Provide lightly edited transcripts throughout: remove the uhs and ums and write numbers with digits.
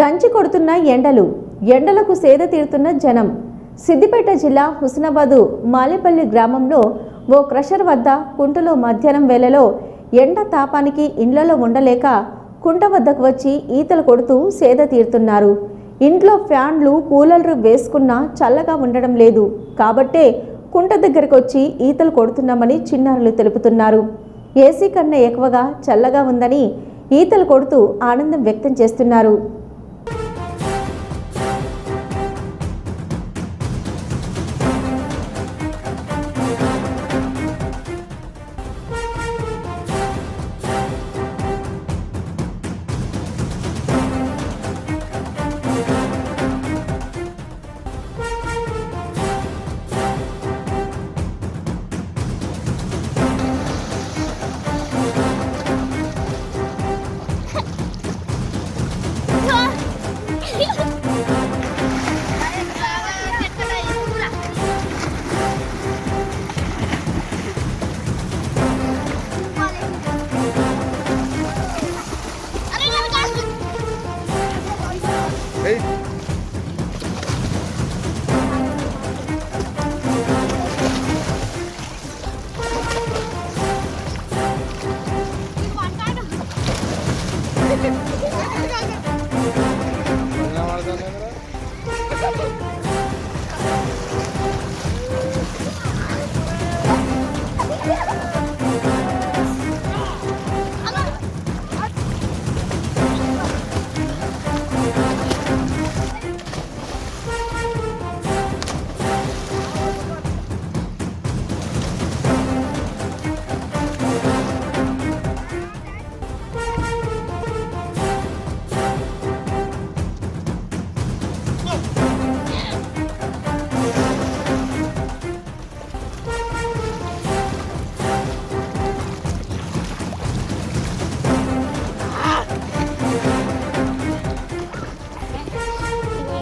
దంచి కొడుతున్న ఎండలకు సేద తీరుతున్న జనం. సిద్దిపేట జిల్లా హుస్నాబాదు మాలేపల్లి గ్రామంలో ఓ క్రషర్ వద్ద కుంటలో మధ్యాహ్నం వేళలో ఎండ తాపానికి ఇండ్లలో ఉండలేక కుంట వద్దకు వచ్చి ఈతలు కొడుతూ సేద తీరుతున్నారు. ఇంట్లో ఫ్యాన్లు కూలర్లు వేసుకున్నా చల్లగా ఉండడం లేదు కాబట్టే కుంట దగ్గరకు వచ్చి ఈతలు కొడుతున్నామని చిన్నారులు తెలుపుతున్నారు. ఏసీ కన్నా ఎక్కువగా చల్లగా ఉందని ఈతలు కొడుతూ ఆనందం వ్యక్తం చేస్తున్నారు.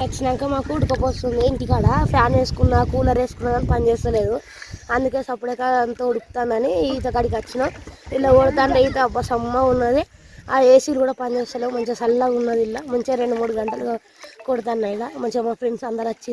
వచ్చినాక మాకు ఉడకపోస్తుంది. ఇంటికాడ ఫ్యాన్ వేసుకున్నా కూలర్ వేసుకున్నా కానీ పని చేస్తలేదు. అందుకే సపరేట్గా అంతా ఉడుకుతుందని ఈత కాడికి వచ్చినాం. ఇలా కొడుతుంటే ఈత అబ్బా సమ్మ ఉన్నది. ఆ ఏసీలు కూడా పని చేస్తలేవు. మంచిగా చల్లగా ఉన్నది. ఇలా మంచిగా 2-3 గంటలు కొడుతున్నాయి. ఇలా మంచిగా మా ఫ్రెండ్స్ అందరు వచ్చి